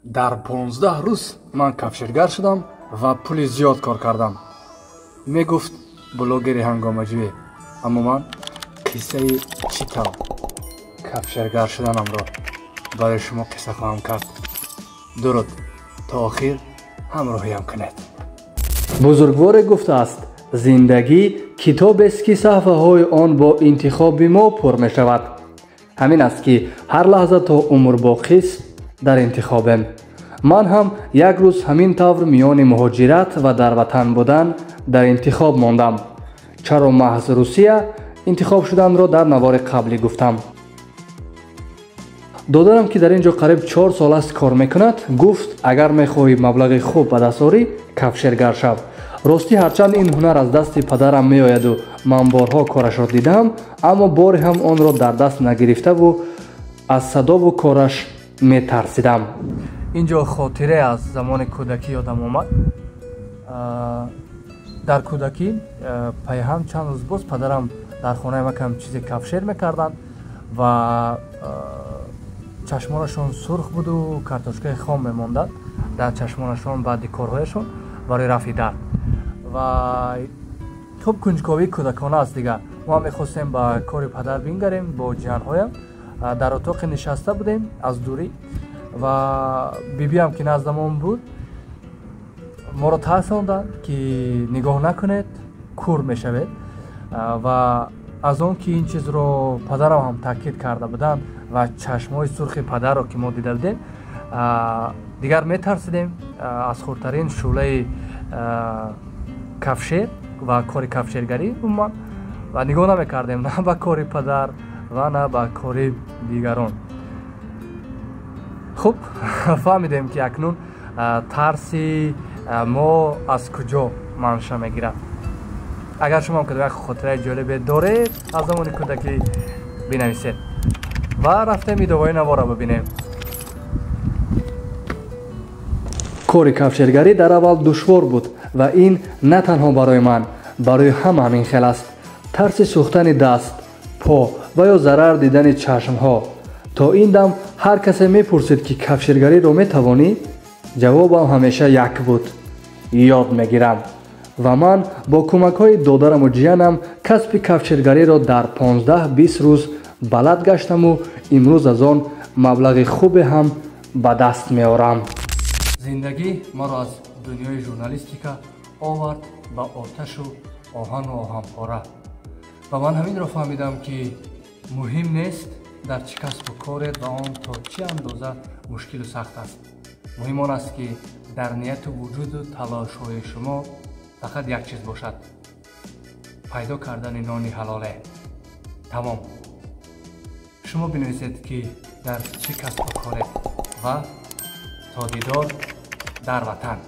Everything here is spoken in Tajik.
дар 15 рӯз ман кафширгар шудам ва пули зиёд кор кардам. Мегуфт блогери ҳангомаҷӯе. Аммо ман қиссаи чӣ тавр кафширгар шуданамро барои шумо қисса хоҳам кард. дуруд, то охир ҳамроҳиям кунед. бузургворе гуфтааст, зиндагӣ китобест ки саҳфаҳои он бо интихоби мо пур мешавад. ҳамин аст ки ҳар лаҳза то умр боқист дар интихобем. ман ҳам як рӯз ҳамин тавр миёни муҳоҷират ва дар ватан будан дар интихоб мондам. чаро маҳз русия интихоб шуданро дар навори қаблӣ гуфтам. додарам ки дар ин ҷо қариб 4 сол аст кор мекунад, гуфт агар мехоҳӣ маблағи хуб ба даст орӣ, кафширгар шав. ростӣ ҳарчанд ин ҳунар аз дасти падарам меояду ман борҳо корашро дидам, аммо боре ҳам онро дар даст нагирифтаву аз садову кораш метарсидам. ин ҷо хотире аз замони кӯдакӣ ёдам омад. дар кӯдакӣ пайҳам чанд рӯз боз падарам дар хонаи макам чизе кафшир мекарданд ва чашмонашон сурх буду картошкаи хом мемондад дар чашмонашон баъди корҳояшон барои рафъи дард. ва хуб кунҷковии кӯдакона аст дигар. мо ҳам мехостем ба кори падар бингарем бо ҷиянҳоям. дар отоқе нишаста будем аз дурӣ ва бибиам ки наздамон буд моро тарсонданд ки нигоҳ накунед, кур мешавед. ва аз он ки ин чизро падарам ҳам таъкид карда буданд ва чашмҳои сурхи падарро ки мо дида будем, дигар метарсидем аз хурдтарин шӯълаи кафшир ва кори кафширгарӣ умуман ва нигоҳ намекардем на ба кори падар ва на ба кори дигарон. хуб фаҳмидем ки акнун тарси мо аз куҷо манша мегирад. агар шумо ҳам як хотираи ҷолибе доред аз замони кӯдакӣ бинависед. ва рафтем идоваи наворро бибинем. кори кафширгарӣ дар аввал душвор буд ва ин на танҳо барои ман, барои ҳама ҳамин хел аст. тарси сӯхтани даст, по ва ё зарар дидани чашмҳо. то ин дам ҳар касе мепурсид ки кафширгариро метавонӣ? ҷавобам ҳамеша як буд: ёд мегирам. ва ман бо кӯмакҳои додараму ҷиянам касби кафширгариро дар 15-20 рӯз балад гаштаму имрӯз аз он маблағи хубе ҳам ба даст меорам. зиндагӣ маро аз дунёи журналистика овард ба оташу оҳану оҳанпора. ва ман ҳаминро фаҳмидам ки муҳим нест дар чӣ касбу коред ва он то чӣ андоза мушкилу сахт аст. муҳим он аст ки дар нияту вуҷуду талошҳои шумо фақат як чиз бошад: пайдо кардани нони ҳалоле. тамом. шумо бинависед ки дар чӣ касбу коред ва то дидор дар ватан.